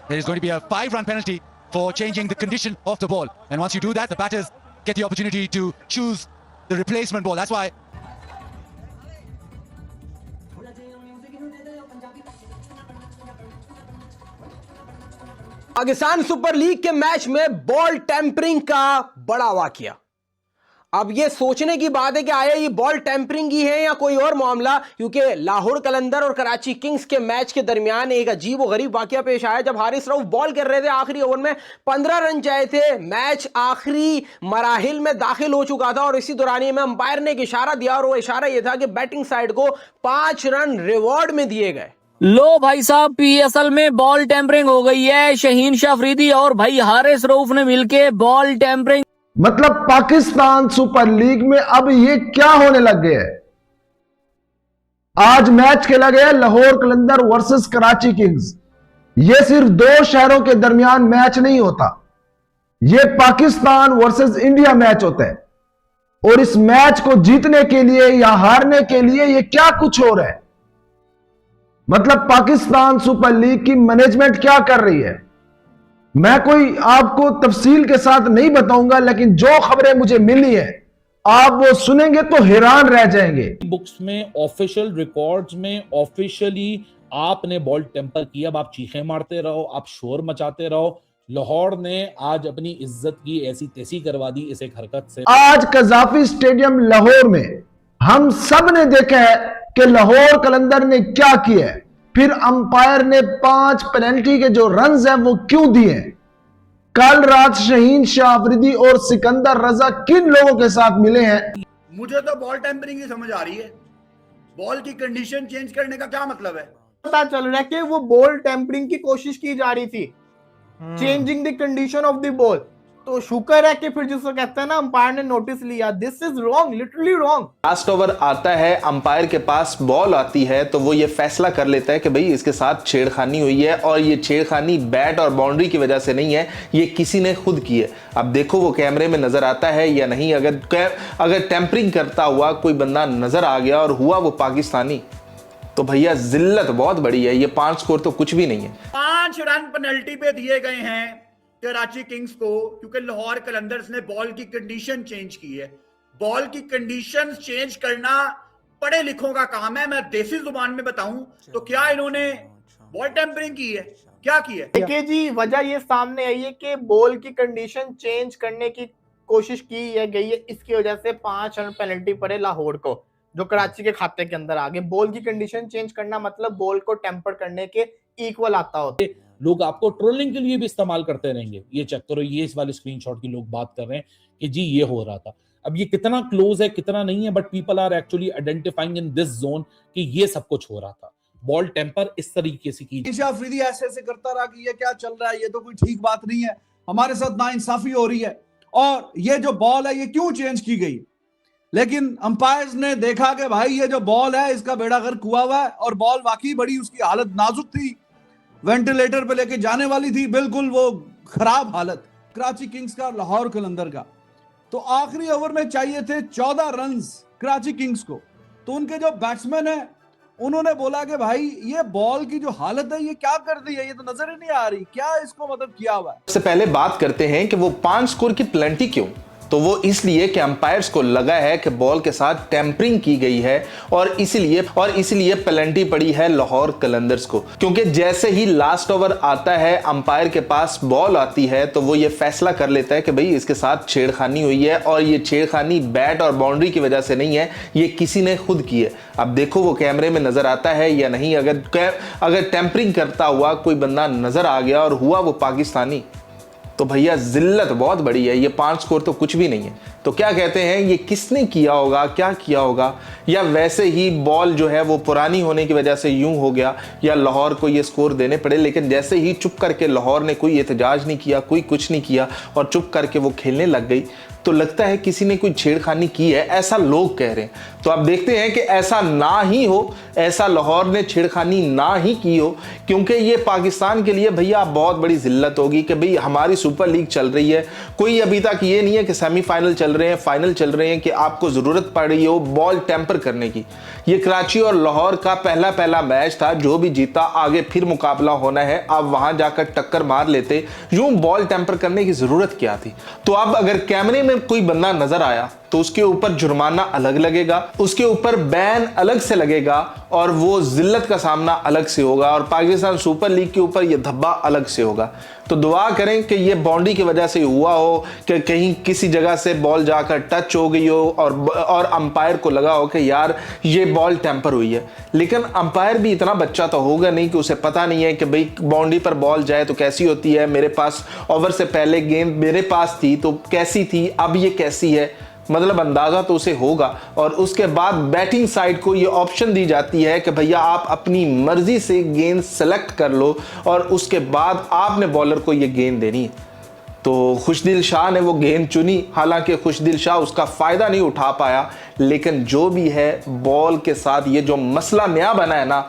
there is going to be a 5-run penalty for changing the condition of the ball. And once you do that, the batters get the opportunity to choose the replacement ball. That's why. Pakistan super league के match में ball tampering का बड़ा वाकया। अब ये सोचने की बात है कि आया ये बॉल टेम्परिंग ही है या कोई और मामला, क्योंकि लाहौर कलंदर और कराची किंग्स के मैच के दरमियान एक अजीब और गरीब वाकया पेश आया। जब हारिस रऊफ बॉल कर रहे थे, आखिरी ओवर में 15 रन चाहे थे, मैच आखिरी मराहिल में दाखिल हो चुका था और इसी दौरान में अंपायर ने एक इशारा दिया और वो इशारा यह था कि बैटिंग साइड को 5 रन रिवॉर्ड में दिए गए। लो भाई साहब, पीएसएल में बॉल टेम्परिंग हो गई है। शहीन शाह अफरीदी और भाई हारिस रऊफ ने मिलके बॉल टेम्परिंग, मतलब पाकिस्तान सुपर लीग में अब ये क्या होने लग गया है। आज मैच खेला गया लाहौर कलंदर वर्सेस कराची किंग्स। ये सिर्फ 2 शहरों के दरमियान मैच नहीं होता, ये पाकिस्तान वर्सेस इंडिया मैच होता है। और इस मैच को जीतने के लिए या हारने के लिए ये क्या कुछ हो रहा है। मतलब पाकिस्तान सुपर लीग की मैनेजमेंट क्या कर रही है, मैं कोई आपको तफसील के साथ नहीं बताऊंगा, लेकिन जो खबरें मुझे मिली है आप वो सुनेंगे तो हैरान रह जाएंगे। बुक्स में, ऑफिशियल रिकॉर्ड्स में ऑफिशियली आपने बॉल टेम्पर किया। अब आप चीखें मारते रहो, आप शोर मचाते रहो। लाहौर ने आज अपनी इज्जत की ऐसी तैसी करवा दी इस एक हरकत से। आज कजाफी स्टेडियम लाहौर में हम सब ने देखा है कि लाहौर कलंदर ने क्या किया है, फिर अंपायर ने 5 पेनल्टी के जो रन्स हैं वो क्यों दिए। कल रात शहीन शाह अफरीदी और सिकंदर रजा किन लोगों के साथ मिले हैं। मुझे तो बॉल टेम्परिंग ही समझ आ रही है। बॉल की कंडीशन चेंज करने का क्या मतलब है। पता चल रहा है कि वो बॉल टेम्परिंग की कोशिश की जा रही थी, changing the condition of the ball. तो शुक्र है कि फिर जिसको कहते हैं ना, अंपायर ने नोटिस लिया। This is wrong, literally wrong. Last over आता है, अंपायर के पास बॉल आती है तो वो ये फैसला कर लेता है कि भाई इसके साथ छेड़खानी हुई है और ये छेड़खानी बैट और बाउंड्री की वजह से नहीं है, ये किसी ने खुद की है। अब देखो वो कैमरे में नजर आता है या नहीं। अगर टेम्परिंग करता हुआ कोई बंदा नजर आ गया और हुआ वो पाकिस्तानी, तो भैया जिल्लत बहुत बड़ी है। ये 5 स्कोर तो कुछ भी नहीं है। 5 रन पेनल्टी पे दिए गए हैं कराची किंग्स को, क्योंकि लाहौर कलंदर्स ने बॉल की कंडीशन चेंज की है। बॉल की कंडीशन चेंज करना पढ़े लिखों का काम है। मैं देसी जुबान में बताऊं तो क्या इन्होंने बॉल टेम्परिंग की है, क्या की है। देखिए जी, वजह ये सामने आई है कि बॉल की कंडीशन चेंज करने की कोशिश की गई है, इसकी वजह से 5 रन पेनल्टी पड़े लाहौर को, जो कराची के खाते के अंदर आ गए। बॉल की कंडीशन चेंज करना मतलब बॉल को टेम्पर करने के इक्वल आता होता है। लोग आपको ट्रोलिंग के लिए भी इस्तेमाल करते रहेंगे। ये चेक करो, ये इस वाले स्क्रीनशॉट की लोग बात कर रहे हैं कि जी ये हो रहा था। अब ये कितना क्लोज है कितना नहीं है, but people are actually identifying in this zone कि ये सब कुछ हो रहा था। बॉल टेम्पर इस तरीके से की। शाह अफरीदी ऐसे करता रहा कि ये क्या चल रहा है, ये तो कोई ठीक बात नहीं है, हमारे साथ नाइंसाफी हो रही है और ये जो बॉल है ये क्यों चेंज की गई। लेकिन अंपायर्स ने देखा कि भाई ये जो बॉल है इसका बेड़ा गर्क हुआ हुआ है और बॉल वाकई बड़ी उसकी हालत नाजुक थी, वेंटिलेटर पे लेके जाने वाली थी, बिल्कुल वो खराब हालत। कराची किंग्स का लाहौर कलंदर का तो आखिरी ओवर में चाहिए थे 14 रन्स कराची किंग्स को, तो उनके जो बैट्समैन है उन्होंने बोला कि भाई ये बॉल की जो हालत है ये क्या कर दी है, ये तो नजर ही नहीं आ रही, क्या इसको मतलब किया हुआ है। सबसे पहले बात करते हैं कि वो 5 स्कोर की पेनल्टी क्यों। तो वो इसलिए कि अंपायर्स को लगा है कि बॉल के साथ टेम्परिंग की गई है और इसीलिए पेनल्टी पड़ी है लाहौर कलंदर्स को। क्योंकि जैसे ही लास्ट ओवर आता है, अंपायर के पास बॉल आती है तो वो ये फैसला कर लेता है कि भाई इसके साथ छेड़खानी हुई है और ये छेड़खानी बैट और बाउंड्री की वजह से नहीं है, ये किसी ने खुद की है। अब देखो वो कैमरे में नजर आता है या नहीं। अगर टेम्परिंग करता हुआ कोई बंदा नजर आ गया और हुआ वो पाकिस्तानी, तो भैया जिल्लत बहुत बड़ी है। ये 5 स्कोर तो कुछ भी नहीं है। तो क्या कहते हैं, ये किसने किया होगा, क्या किया होगा, या वैसे ही बॉल जो है वो पुरानी होने की वजह से यूं हो गया, या लाहौर को ये स्कोर देने पड़े। लेकिन जैसे ही चुप करके लाहौर ने कोई एहतजाज नहीं किया, कोई कुछ नहीं किया और चुप करके वो खेलने लग गई, तो लगता है किसी ने कोई छेड़खानी की है, ऐसा लोग कह रहे हैं। तो अब देखते हैं कि ऐसा ना ही हो, ऐसा लाहौर ने छेड़खानी ना ही की हो, क्योंकि ये पाकिस्तान के लिए भैया बहुत बड़ी जिल्लत होगी कि भाई हमारी सुपर लीग चल रही है, कोई अभी तक ये नहीं है कि सेमीफाइनल चल रहे हैं, फाइनल चल रहे हैं कि आपको जरूरत पड़ रही हो बॉल टेम्पर करने की। ये कराची और लाहौर का पहला मैच था, जो भी जीता आगे फिर मुकाबला होना है, आप वहां जाकर टक्कर मार लेते, यूं बॉल टेम्पर करने की जरूरत क्या थी। तो अब अगर कैमरे में कोई बंदा नजर आया तो उसके ऊपर जुर्माना अलग लगेगा, उसके ऊपर बैन अलग से लगेगा और वो जिल्लत का सामना अलग से होगा और पाकिस्तान सुपर लीग के ऊपर ये धब्बा अलग से होगा। तो दुआ करें कि ये बाउंड्री की वजह से हुआ हो, कि कहीं किसी जगह से बॉल जाकर टच हो गई हो और अंपायर को लगा हो कि यार ये बॉल टेम्पर हुई है। लेकिन अंपायर भी इतना बच्चा तो होगा नहीं कि उसे पता नहीं है कि भाई बाउंड्री पर बॉल जाए तो कैसी होती है, मेरे पास ओवर से पहले गेंद मेरे पास थी तो कैसी थी, अब ये कैसी है, मतलब अंदाजा तो उसे होगा। और उसके बाद बैटिंग साइड को ये ऑप्शन दी जाती है कि भैया आप अपनी मर्जी से गेंद सेलेक्ट कर लो और उसके बाद आपने बॉलर को ये गेंद देनी है। तो खुशदिल शाह ने वो गेंद चुनी, हालांकि खुशदिल शाह उसका फायदा नहीं उठा पाया, लेकिन जो भी है बॉल के साथ ये जो मसला नया बना है ना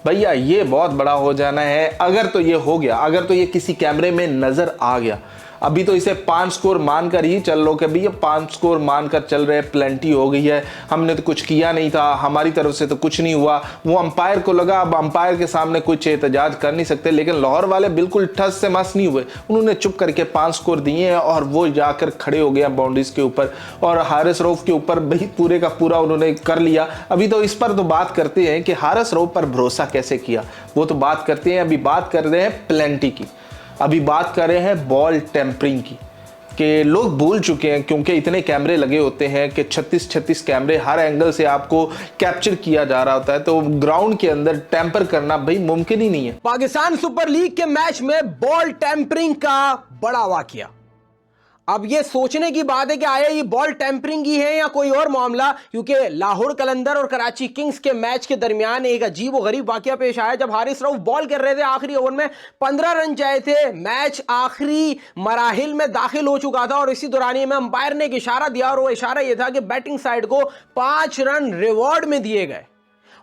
भैया, ये बहुत बड़ा हो जाना है। अगर तो ये हो गया, अगर तो ये किसी कैमरे में नजर आ गया, अभी तो इसे 5 स्कोर मानकर ही चल लो कि भैया 5 स्कोर मानकर चल रहे, प्लेंटी हो गई है, हमने तो कुछ किया नहीं था, हमारी तरफ से तो कुछ नहीं हुआ। वो अंपायर को लगा, अब अंपायर के सामने कुछ एहतजाज कर नहीं सकते। लेकिन लाहौर वाले बिल्कुल ठस से मस नहीं हुए, उन्होंने चुप करके 5 स्कोर दिए हैं और वो जाकर खड़े हो गया बाउंड्रीज के ऊपर और हारिस रऊफ के ऊपर भाई पूरे का पूरा उन्होंने कर लिया। अभी तो इस पर तो बात करते हैं कि हारिस रऊफ पर भरोसा कैसे किया, वो तो बात करते हैं। अभी बात कर रहे हैं प्लेंटी की, अभी बात कर रहे हैं बॉल टेम्परिंग की, कि लोग भूल चुके हैं क्योंकि इतने कैमरे लगे होते हैं कि 36 कैमरे हर एंगल से आपको कैप्चर किया जा रहा होता है, तो ग्राउंड के अंदर टेम्पर करना भाई मुमकिन ही नहीं है। पाकिस्तान सुपर लीग के मैच में बॉल टेम्परिंग का बड़ा वाकया। अब ये सोचने की बात है कि आया ये बॉल टेम्परिंग ही है या कोई और मामला, क्योंकि लाहौर कलंदर और कराची किंग्स के मैच के दरमियान एक अजीब और गरीब वाकया पेश आया। जब हारिस रऊफ बॉल कर रहे थे, आखिरी ओवर में 15 रन चाहिए थे, मैच आखिरी मराहिल में दाखिल हो चुका था और इसी दौरान में अंपायर ने एक इशारा दिया और वो इशारा यह था कि बैटिंग साइड को 5 रन रिवॉर्ड में दिए गए।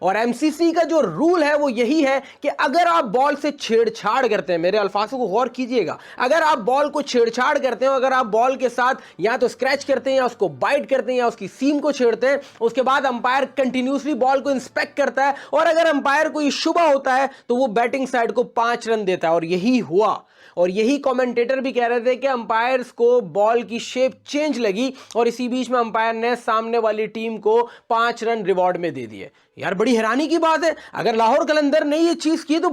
और एमसीसी का जो रूल है वो यही है कि अगर आप बॉल से छेड़छाड़ करते हैं, मेरे अल्फाजों को गौर कीजिएगा, अगर आप बॉल को छेड़छाड़ करते हो, अगर आप बॉल के साथ या तो स्क्रैच करते हैं या उसको बाइट करते हैं या उसकी सीम को छेड़ते हैं, उसके बाद अंपायर कंटिन्यूसली बॉल को इंस्पेक्ट करता है और अगर अंपायर को ये शुबा होता है तो वो बैटिंग साइड को 5 रन देता है। और यही हुआ और यही कमेंटेटर भी कह रहे थे कि अंपायर्स को बॉल की शेप चेंज लगी और इसी बीच में अंपायर ने सामने वाली टीम को 5 रन रिवॉर्ड में दे दिए। यार बड़ी हैरानी की बात है, अगर लाहौर कलंदर ने ये चीज की तो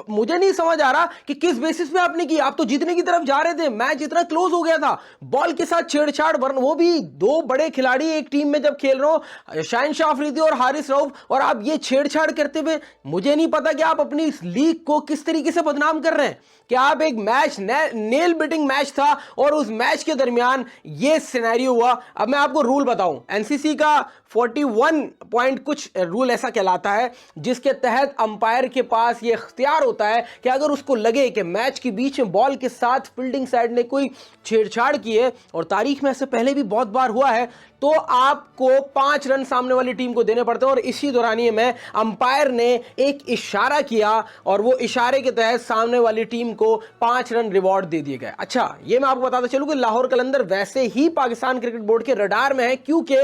मुझे नहीं समझ आ रहा कि किस बेसिस पे आपने की। आप तो जीतने की तरफ जा रहे थे, मैच इतना क्लोज हो गया था, बॉल के साथ छेड़छाड़, वो भी 2 बड़े खिलाड़ी एक टीम में जब खेल रहे हो, शाहिनशाह अफरीदी और हारिस रऊफ, और आप ये छेड़छाड़ करते हुए, मुझे नहीं पता कि आप अपनी इस लीग को किस तरीके से बदनाम कर रहे हैं। कि आप एक मैच नेल बिटिंग मैच था और उस मैच के दरमियान ये सिनेरियो हुआ। अब मैं आपको रूल बताऊं, एनसीसी का 41 पॉइंट कुछ रूल ऐसा कहलाता है जिसके तहत अंपायर के पास ये इख्तियार होता है कि अगर उसको लगे कि मैच के बीच में बॉल के साथ फील्डिंग साइड ने कोई छेड़छाड़ की है, और तारीख में ऐसे पहले भी बहुत बार हुआ है, तो आपको 5 रन सामने वाली टीम को देने पड़ते हैं। और इसी दौरानिए में अंपायर ने एक इशारा किया और वो इशारे के तहत सामने वाली टीम को 5 रन रिवॉर्ड दे दिए गए। अच्छा, ये मैं आपको बताता चलूं कि लाहौर कलंदर वैसे ही पाकिस्तान क्रिकेट बोर्ड के रडार में है, क्योंकि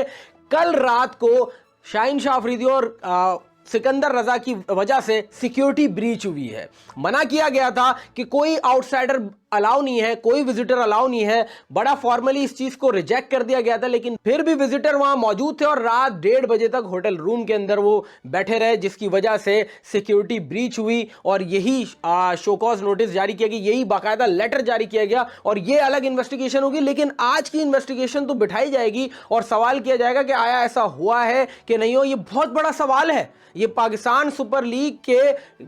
कल रात को शाहिनशाह अफरीदी और सिकंदर रजा की वजह से सिक्योरिटी ब्रीच हुई है। मना किया गया था कि कोई आउटसाइडर अलाउ नहीं है, कोई विजिटर अलाउ नहीं है। बड़ा फॉर्मली इस चीज को रिजेक्ट कर दिया गया था, लेकिन फिर भी विजिटर वहां मौजूद थे और रात 1:30 बजे तक होटल रूम के अंदर वो बैठे रहे, जिसकी वजह से सिक्योरिटी ब्रीच हुई और यही शोकॉज नोटिस जारी किया गया, यही बाकायदा लेटर जारी किया गया और ये अलग इन्वेस्टिगेशन होगी। लेकिन आज की इन्वेस्टिगेशन तो बिठाई जाएगी और सवाल किया जाएगा कि आया ऐसा हुआ है कि नहीं हो। ये बहुत बड़ा सवाल है, ये पाकिस्तान सुपर लीग के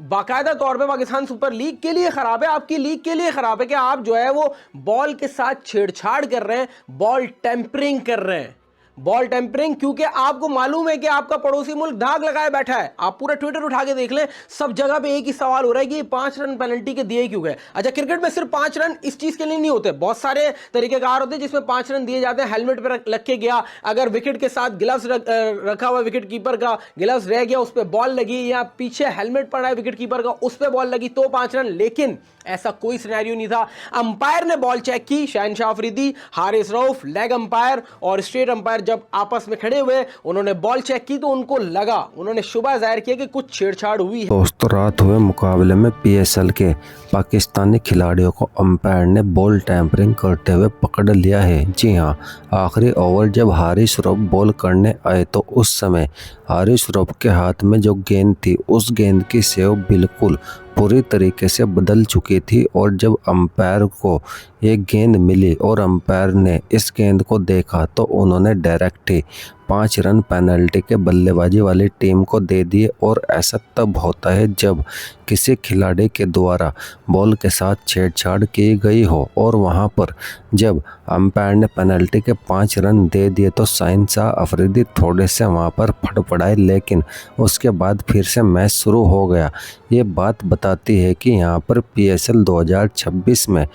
बाकायदा तौर पे पाकिस्तान सुपर लीग के लिए खराब है, आपकी लीग के लिए खराब है कि आप जो है वो बॉल के साथ छेड़छाड़ कर रहे हैं, बॉल टेम्परिंग कर रहे हैं। बॉल टेम्परिंग, क्योंकि आपको मालूम है कि आपका पड़ोसी मुल्क दाग लगाए बैठा है। आप पूरा ट्विटर उठा के देख लें, सब जगह पे एक ही सवाल हो रहा है कि ये 5 रन पेनल्टी के दिए क्यों गए। अच्छा, क्रिकेट में सिर्फ 5 रन इस चीज के लिए नहीं होते, बहुत सारे तरीकेकार होते हैं जिसमें 5 रन दिए जाते हैं। हेलमेट पर लग के गया, अगर विकेट के साथ ग्लव्स रखा हुआ विकेट कीपर का, ग्लव्स रह गया, उस पर बॉल लगी, या पीछे हेलमेट पड़ा है विकेट कीपर का, उस पर बॉल लगी तो 5 रन। लेकिन ऐसा कोई सिनेरियो नहीं था। अंपायर ने बॉल चेक की, शहनशाह अफरीदी, हारिस रऊफ, लेग अंपायर और स्ट्रेट अंपायर जब आपस में खड़े हुए, उन्होंने बॉल चेक की तो उनको लगा, उन्होंने शुबा जाहिर किया कि कुछ छेड़छाड़ हुई है। दोस्तों, रात हुए मुकाबले में पीएसएल के पाकिस्तानी खिलाड़ियों को अंपायर ने बॉल टैंपरिंग करते हुए पकड़ लिया है। जी हां, आखिरी ओवर जब हारिस रऊफ बॉल करने आए तो उस समय हारिस रऊफ के हाथ में जो गेंद थी, उस गेंद की सेव बिल्कुल पूरी तरीके से बदल चुकी थी। और जब अंपायर को एक गेंद मिली और अंपायर ने इस गेंद को देखा तो उन्होंने डायरेक्ट ही 5 रन पेनल्टी के बल्लेबाजी वाली टीम को दे दिए। और ऐसा तब होता है जब किसी खिलाड़ी के द्वारा बॉल के साथ छेड़छाड़ की गई हो। और वहां पर जब अंपायर ने पेनल्टी के 5 रन दे दिए तो शहनशाह अफरीदी थोड़े से वहां पर फड़फड़ाए, लेकिन उसके बाद फिर से मैच शुरू हो गया। ये बात बताती है कि यहाँ पर पीएसएल 2026 में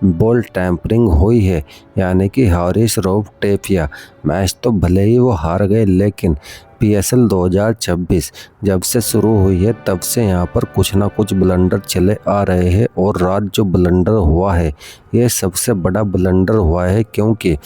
बॉल टैंपरिंग हुई है, यानी कि हारिस रऊफ टेफिया मैच तो भले ही वो हार गए, लेकिन पीएसएल 2026 जब से शुरू हुई है तब से यहाँ पर कुछ ना कुछ ब्लंडर चले आ रहे हैं। और रात जो ब्लंडर हुआ है, ये सबसे बड़ा ब्लंडर हुआ है, क्योंकि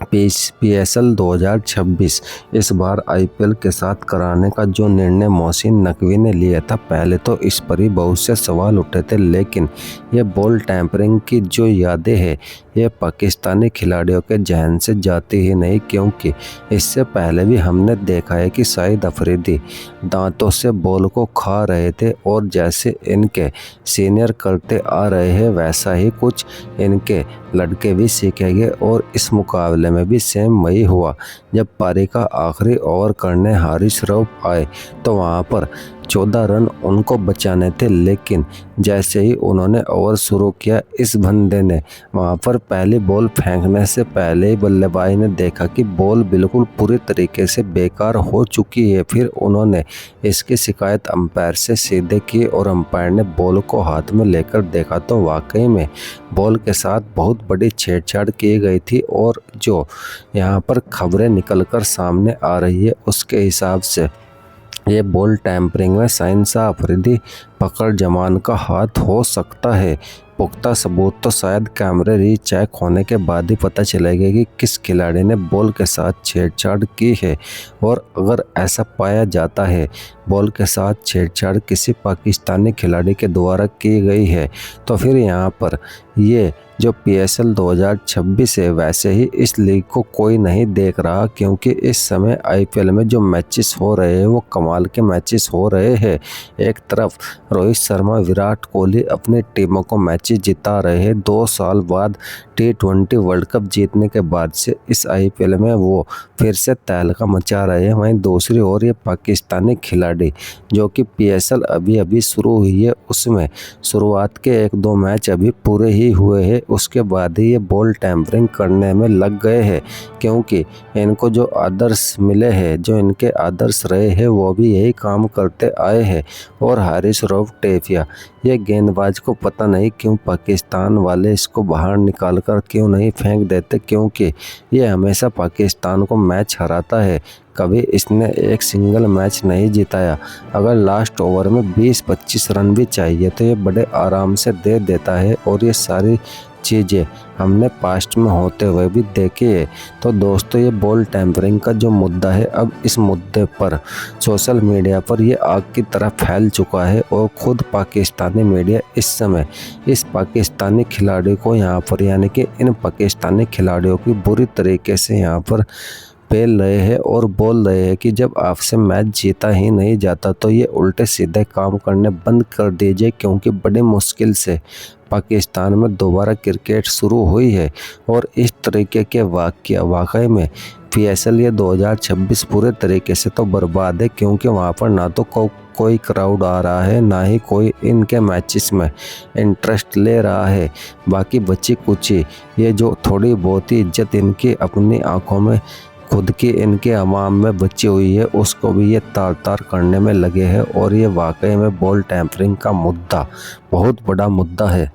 पीएसएल 2026 इस बार आईपीएल के साथ कराने का जो निर्णय मोहसिन नकवी ने लिया था, पहले तो इस पर ही बहुत से सवाल उठे थे, लेकिन ये बॉल टैंपरिंग की जो यादें हैं ये पाकिस्तानी खिलाड़ियों के जहन से जाती ही नहीं। क्योंकि इससे पहले भी हमने देखा है कि शाहिद अफरीदी दांतों से बॉल को खा रहे थे, और जैसे इनके सीनियर करते आ रहे हैं वैसा ही कुछ इनके लड़के भी सीखेंगे। और इस मुकाबले में भी सेम वही हुआ। जब पारी का आखिरी ओवर करने हारिस रऊफ आए तो वहां पर 14 रन उनको बचाने थे, लेकिन जैसे ही उन्होंने ओवर शुरू किया, इस बंदे ने वहां पर पहली बॉल फेंकने से पहले ही बल्लेबाज ने देखा कि बॉल बिल्कुल पूरी तरीके से बेकार हो चुकी है। फिर उन्होंने इसकी शिकायत अंपायर से सीधे की और अंपायर ने बॉल को हाथ में लेकर देखा तो वाकई में बॉल के साथ बहुत बड़ी छेड़छाड़ की गई थी। और जो यहाँ पर खबरें निकलकर सामने आ रही है उसके हिसाब से ये बॉल टैंपरिंग में शहनशाह अफरीदी पकड़ जमान का हाथ हो सकता है। पुख्ता सबूत तो शायद कैमरे रीचेक होने के बाद ही पता चलेगा कि किस खिलाड़ी ने बॉल के साथ छेड़छाड़ की है। और अगर ऐसा पाया जाता है बॉल के साथ छेड़छाड़ किसी पाकिस्तानी खिलाड़ी के द्वारा की गई है, तो फिर यहाँ पर ये जो पीएसएल 2026 है, वैसे ही इस लीग को कोई नहीं देख रहा, क्योंकि इस समय आईपीएल में जो मैचेस हो रहे हैं वो कमाल के मैचेस हो रहे हैं। एक तरफ रोहित शर्मा, विराट कोहली अपनी टीमों को मैचेस जिता रहे हैं 2 साल बाद। T20 वर्ल्ड कप जीतने के बाद से इस आईपीएल में वो फिर से तहलका मचा रहे हैं। वहीं दूसरी ओर ये पाकिस्तानी खिलाड़ी जो कि पीएसएल अभी अभी शुरू हुई है, उसमें शुरुआत के 1-2 मैच अभी पूरे ही हुए हैं, उसके बाद ही ये बॉल टैंपरिंग करने में लग गए हैं। क्योंकि इनको जो आदर्श मिले हैं, जो इनके आदर्श रहे हैं, वो भी यही काम करते आए हैं। और हारिस रऊफ टेफिया ये गेंदबाज को पता नहीं क्यों पाकिस्तान वाले इसको बाहर निकाल कर क्यों नहीं फेंक देते, क्योंकि ये हमेशा पाकिस्तान को मैच हराता है। कभी इसने एक सिंगल मैच नहीं जिताया। अगर लास्ट ओवर में 20-25 रन भी चाहिए तो ये बड़े आराम से दे देता है। और ये सारी चीज़ें हमने पास्ट में होते हुए भी देखी है। तो दोस्तों, ये बॉल टैंपरिंग का जो मुद्दा है, अब इस मुद्दे पर सोशल मीडिया पर ये आग की तरह फैल चुका है। और ख़ुद पाकिस्तानी मीडिया इस समय इस पाकिस्तानी खिलाड़ी को यहाँ पर, यानी कि इन पाकिस्तानी खिलाड़ियों की बुरी तरीके से यहाँ पर पेल रहे हैं और बोल रहे हैं कि जब आपसे मैच जीता ही नहीं जाता तो ये उल्टे सीधे काम करने बंद कर दीजिए, क्योंकि बड़ी मुश्किल से पाकिस्तान में दोबारा क्रिकेट शुरू हुई है। और इस तरीके के वाकई में पीएसएल ये 2026 पूरे तरीके से तो बर्बाद है, क्योंकि वहाँ पर ना तो कोई क्राउड आ रहा है, ना ही कोई इनके मैचेस में इंटरेस्ट ले रहा है। बाकी बची कुची ये जो थोड़ी बहुत ही इज्जत इनकी अपनी आंखों में खुद की इनके हमाम में बची हुई है उसको भी ये तार तार करने में लगे हैं और ये वाकई में बॉल टैंपरिंग का मुद्दा बहुत बड़ा मुद्दा है।